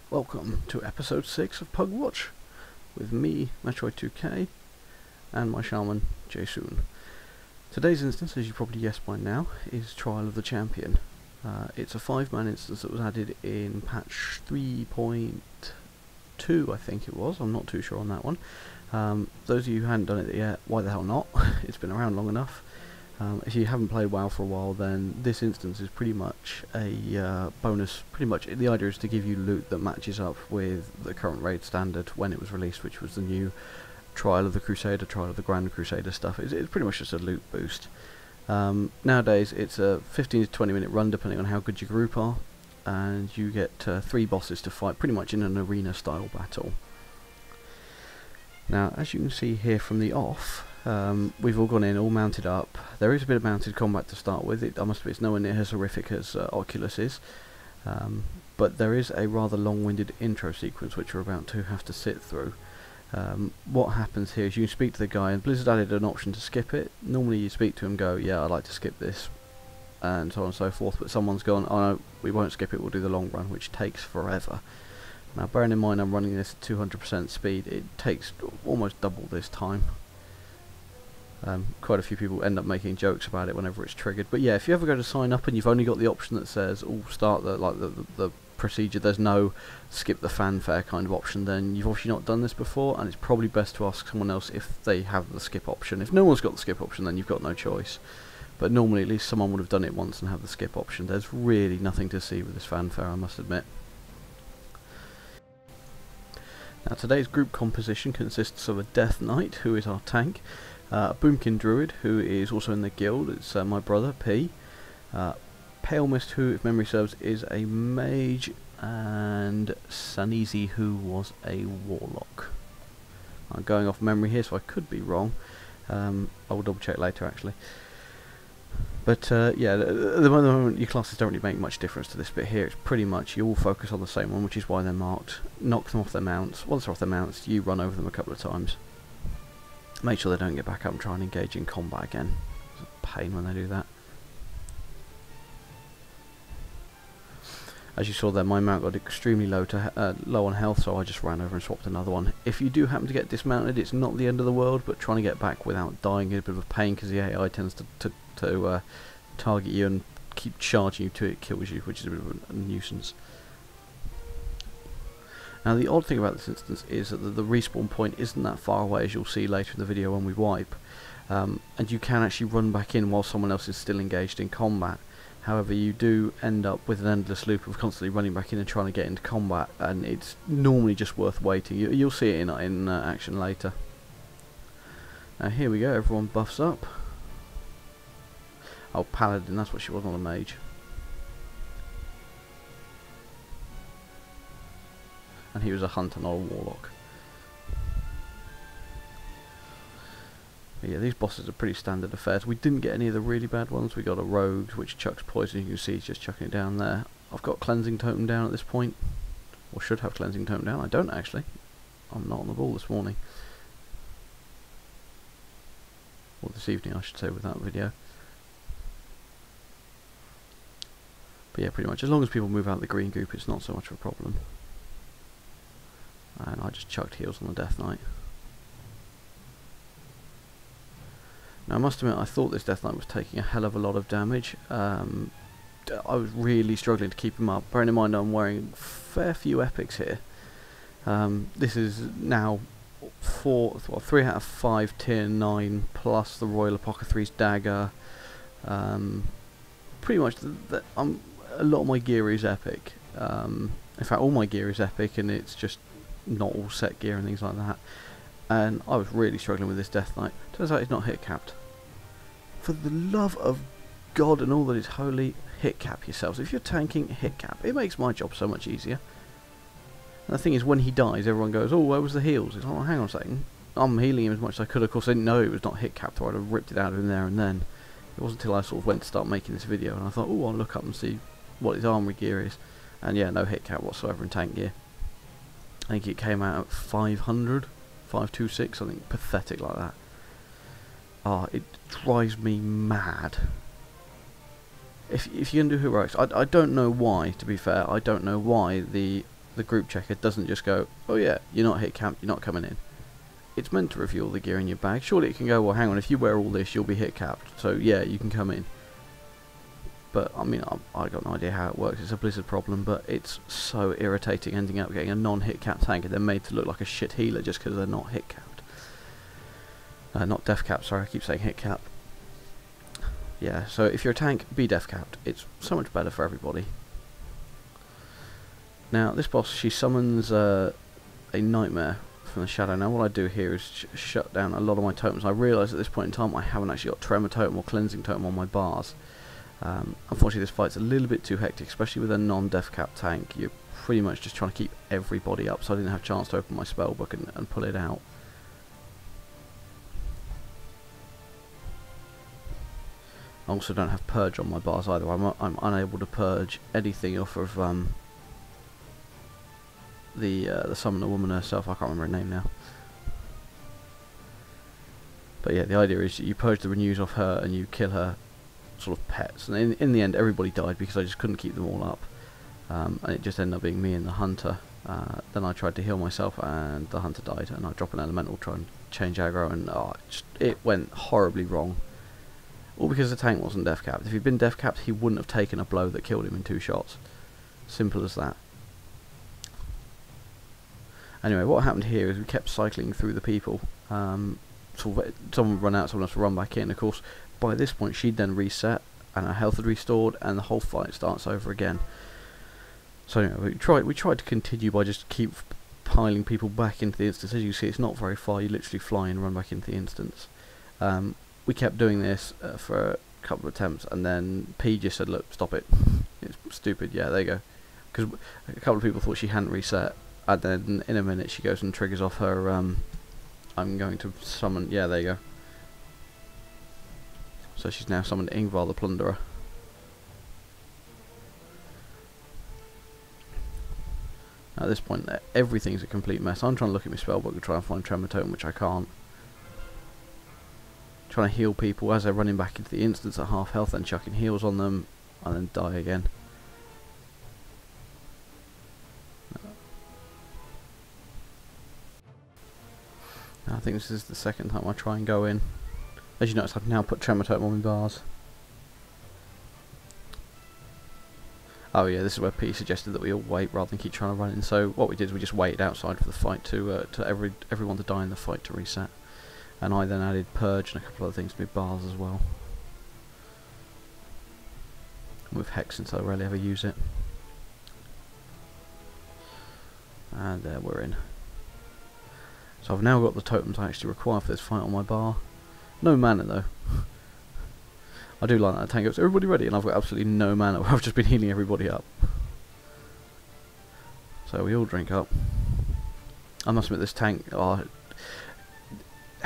Welcome to episode 6 of Pugwatch, with me, Metroid2K, and my shaman, Jaesoon. Today's instance, as you probably guessed by now, is Trial of the Champion. It's a 5-man instance that was added in patch 3.2, I think it was. I'm not too sure on that one. Those of you who hadn't done it yet, why the hell not? It's been around long enough. If you haven't played WoW for a while, then this instance is pretty much a bonus. Pretty much the idea is to give you loot that matches up with the current raid standard when it was released, which was the new Trial of the Crusader, Trial of the Grand Crusader stuff. It's pretty much just a loot boost. Nowadays it's a 15 to 20 minute run depending on how good your group are, and you get 3 bosses to fight pretty much in an arena style battle. Now, as you can see here from the off, we've all gone in, all mounted up. There is a bit of mounted combat to start with. I must admit, it's nowhere near as horrific as Oculus is, but there is a rather long-winded intro sequence which we're about to have to sit through. What happens here is you speak to the guy, and Blizzard added an option to skip it. Normally you speak to him, go, yeah, I'd like to skip this, and so on and so forth, but someone's gone, oh no, we won't skip it, we'll do the long run, which takes forever. Now, bearing in mind I'm running this at 200% speed, it takes almost double this time. Quite a few people end up making jokes about it whenever it's triggered. But yeah, if you ever go to sign up and you've only got the option that says, "Oh, start the procedure," there's no skip the fanfare kind of option, then you've obviously not done this before, and it's probably best to ask someone else if they have the skip option. If no one's got the skip option, then you've got no choice. But normally at least someone would have done it once and have the skip option. There's really nothing to see with this fanfare, I must admit. Now, today's group composition consists of a Death Knight, who is our tank, a Boomkin Druid, who is also in the guild. It's my brother, P. Pale Mist, who, if memory serves, is a mage, and Sanizi, who was a warlock. I'm going off memory here, so I could be wrong. I will double check later, actually. But yeah, at the moment your classes don't really make much difference to this bit here. It's pretty much you all focus on the same one, which is why they're marked. Knock them off their mounts. Once they're off their mounts, you run over them a couple of times. Make sure they don't get back up and try and engage in combat again. It's a pain when they do that. As you saw there, my mount got extremely low on health, so I just ran over and swapped another one. If you do happen to get dismounted, it's not the end of the world, but trying to get back without dying is a bit of a pain because the AI tends to target you and keep charging you till it kills you, which is a bit of a nuisance. Now, the odd thing about this instance is that the respawn point isn't that far away, as you'll see later in the video when we wipe, and you can actually run back in while someone else is still engaged in combat. However, you do end up with an endless loop of constantly running back in and trying to get into combat, and it's normally just worth waiting. You'll see it in action later. Now here we go, everyone buffs up. Oh, Paladin, that's what she was, not a mage. And he was a hunter, not a warlock. But yeah, these bosses are pretty standard affairs. We didn't get any of the really bad ones. We got a rogue which chucks poison. You can see he's just chucking it down there. I've got cleansing totem down at this point, or should have cleansing totem down. I don't actually. I'm not on the ball this morning, or this evening I should say, with that video. But yeah, pretty much as long as people move out of the green group, it's not so much of a problem. And I just chucked heals on the Death Knight. Now, I must admit, I thought this Death Knight was taking a hell of a lot of damage. I was really struggling to keep him up. Bearing in mind I'm wearing a fair few epics here. This is now 3 out of 5 tier 9 plus the Royal Apothecary's dagger. Pretty much a lot of my gear is epic. In fact, all my gear is epic, and it's just not all set gear and things like that. And I was really struggling with this Death Knight. Turns out he's not hit capped. For the love of God and all that is holy, hit cap yourselves. If you're tanking, hit cap. It makes my job so much easier. And the thing is, when he dies, everyone goes, "Oh, where was the heals?" It's like, oh, hang on a second. I'm healing him as much as I could. Of course, I didn't know it was not hit capped, or I'd have ripped it out of him there and then. It wasn't until I sort of went to start making this video, and I thought, oh, I'll look up and see what his armory gear is. And yeah, no hit cap whatsoever in tank gear. I think it came out at 500, 526, something pathetic like that. Oh, it drives me mad. If you can do heroics, I don't know why, to be fair, I don't know why the the group checker doesn't just go, oh yeah, you're not hit capped, you're not coming in. It's meant to review all the gear in your bag. Surely it can go, well hang on, if you wear all this you'll be hit capped, so yeah, you can come in. But I mean, I got no idea how it works. It's a Blizzard problem, but it's so irritating ending up getting a non-hit cap tank and they're made to look like a shit healer just because they're not hit capped. Not def capped, sorry, I keep saying hit cap. Yeah, so if you're a tank, be def capped. It's so much better for everybody. Now, this boss, she summons a nightmare from the shadow. Now, what I do here is shut down a lot of my totems. I realise at this point in time I haven't actually got tremor totem or cleansing totem on my bars. Unfortunately, this fight's a little bit too hectic, especially with a non-def cap tank. You're pretty much just trying to keep everybody up, so I didn't have a chance to open my spellbook and pull it out. I also don't have purge on my bars either. I'm unable to purge anything off of the summoner woman herself. I can't remember her name now. But yeah, the idea is you purge the renews off her and you kill her sort of pets. And in the end, everybody died because I just couldn't keep them all up. And it just ended up being me and the hunter. Then I tried to heal myself and the hunter died. And I dropped an elemental, try and change aggro, and it went horribly wrong. All because the tank wasn't def capped. If he'd been def capped, he wouldn't have taken a blow that killed him in 2 shots. Simple as that. Anyway, what happened here is we kept cycling through the people. Someone would run out, someone else would run back in. Of course, by this point, she'd then reset, and her health had restored, and the whole fight starts over again. So anyway, we tried to continue by just keep piling people back into the instance. As you see, it's not very far. You literally fly and run back into the instance. We kept doing this for a couple of attempts, and then P just said, look, stop it. It's stupid. Yeah, there you go. Because a couple of people thought she hadn't reset, and then in a minute she goes and triggers off her, I'm going to summon, yeah, there you go. So she's now summoned Ingvar the Plunderer. At this point, everything's a complete mess. I'm trying to look at my spellbook and try and find Tremor Totem, which I can't. Trying to heal people as they're running back into the instance at half health, then chucking heals on them, and then die again. I think this is the second time I try and go in. As you notice, I've now put Tremor Totem on my bars. Oh yeah, this is where P suggested that we all wait rather than keep trying to run in. So what we did is we just waited outside for the fight to everyone to die in the fight to reset. And I then added Purge and a couple of other things to my bars as well. With Hex, since I rarely ever use it. And there we're in. So I've now got the totems I actually require for this fight on my bar. No mana though. I do like that. Tank goes, everybody ready? And I've got absolutely no mana. I've just been healing everybody up. So we all drink up. I must admit, this tank,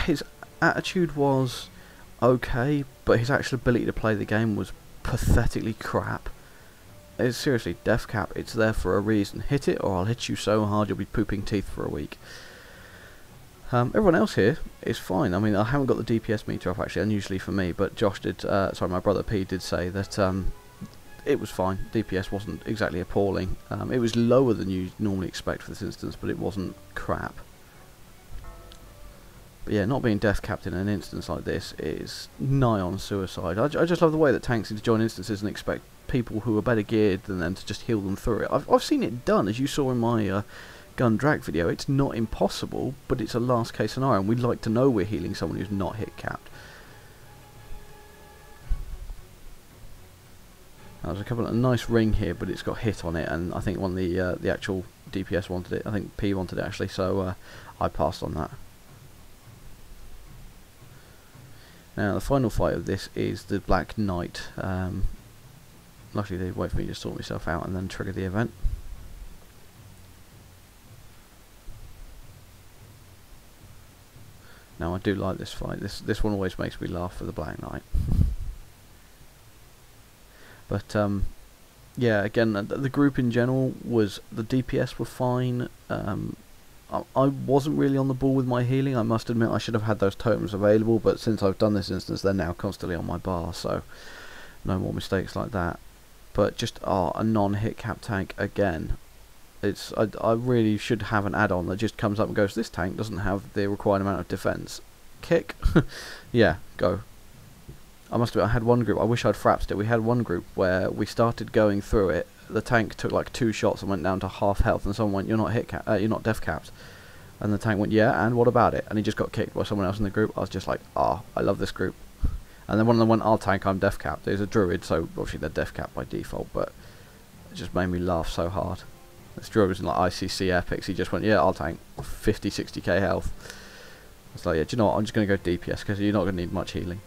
his attitude was okay, but his actual ability to play the game was pathetically crap. It's seriously, def cap, it's there for a reason. Hit it or I'll hit you so hard you'll be pooping teeth for a week. Everyone else here is fine. I mean, I haven't got the DPS meter up actually, unusually for me, but Josh did, sorry, my brother P did say that it was fine. DPS wasn't exactly appalling. It was lower than you normally expect for this instance, but it wasn't crap. But yeah, not being death capped in an instance like this is nigh on suicide. I just love the way that tanks seem to join instances and expect people who are better geared than them to just heal them through it. I've seen it done, as you saw in my gun drag video. It's not impossible, but it's a last case scenario, and we'd like to know we're healing someone who's not hit capped. There's a couple of nice ring here, but it's got hit on it, and I think one of the actual DPS wanted it. I think P wanted it actually, so I passed on that. Now the final fight of this is the Black Knight. Luckily they wait for me to sort myself out and then trigger the event. Now I do like this fight. This one always makes me laugh for the Black Knight. But yeah, again, the group in general was, the DPS were fine. I wasn't really on the ball with my healing. I must admit I should have had those totems available, but since I've done this instance, they're now constantly on my bar, so no more mistakes like that. But just a non-hit cap tank again. I really should have an add-on that just comes up and goes, this tank doesn't have the required amount of defense. Kick. Yeah, go. I must admit, I had one group, I wish I'd frapped it, we had one group where we started going through it, the tank took like 2 shots and went down to half health, and someone went, you're not def capped. And the tank went, yeah, and what about it? And he just got kicked by someone else in the group. I was just like, I love this group. And then one of them went, I'll tank, I'm def capped. There's a druid, so obviously they're def capped by default, but it just made me laugh so hard. This druid was in like ICC epics, he just went, yeah, I'll tank, 50, 60k health. I was like, yeah, do you know what, I'm just going to go DPS, because you're not going to need much healing.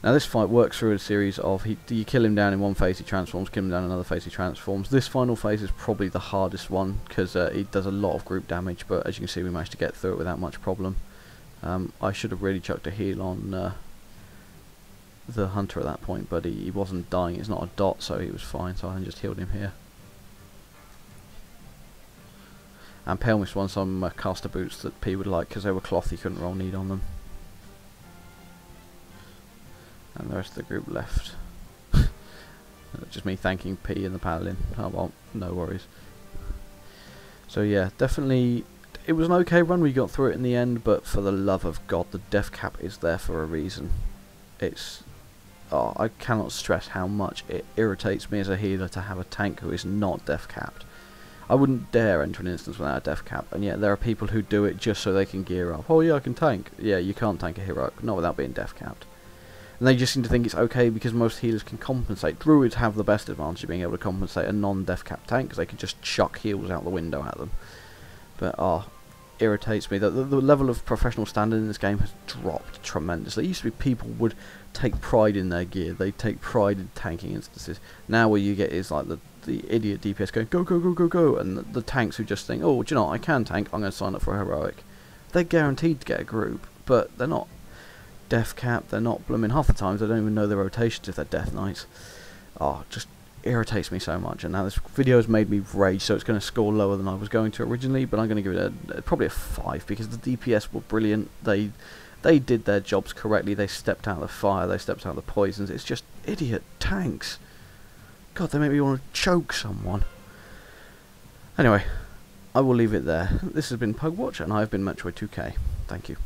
Now this fight works through a series of, you kill him down in one phase, he transforms, kill him down in another phase, he transforms. This final phase is probably the hardest one, because he does a lot of group damage, but as you can see we managed to get through it without much problem. I should have really chucked a heal on the hunter at that point, but he wasn't dying, it's not a dot, so he was fine, so I just healed him here. And Pale Mist won some caster boots that P would like, because they were cloth, he couldn't roll need on them. And the rest of the group left. Just me thanking P and the paladin. Oh well, no worries. So yeah, definitely it was an okay run, we got through it in the end, but for the love of God, the def cap is there for a reason. It's I cannot stress how much it irritates me as a healer to have a tank who is not def capped. I wouldn't dare enter an instance without a def cap, and yet there are people who do it just so they can gear up. Oh yeah, I can tank. Yeah, you can't tank a heroic, not without being def capped. And they just seem to think it's okay because most healers can compensate. Druids have the best advantage of being able to compensate a non-def cap tank, because they can just chuck heals out the window at them. But irritates me that the level of professional standard in this game has dropped tremendously. It used to be people would take pride in their gear, they take pride in tanking instances. Now what you get is like the idiot DPS going go go go go go, and the tanks who just think, oh, do you know what, I can tank, I'm going to sign up for a heroic. They're guaranteed to get a group, but they're not def cap, they're not blooming, half the times they don't even know their rotations if they're death knights. Just irritates me so much. And now this video has made me rage, so it's going to score lower than I was going to originally, but I'm going to give it probably a 5, because the DPS were brilliant. They did their jobs correctly, they stepped out of the fire, they stepped out of the poisons. It's just idiot tanks. God, they make me want to choke someone. Anyway, I will leave it there. This has been Pugwatch, and I have been Metroid2K. Thank you.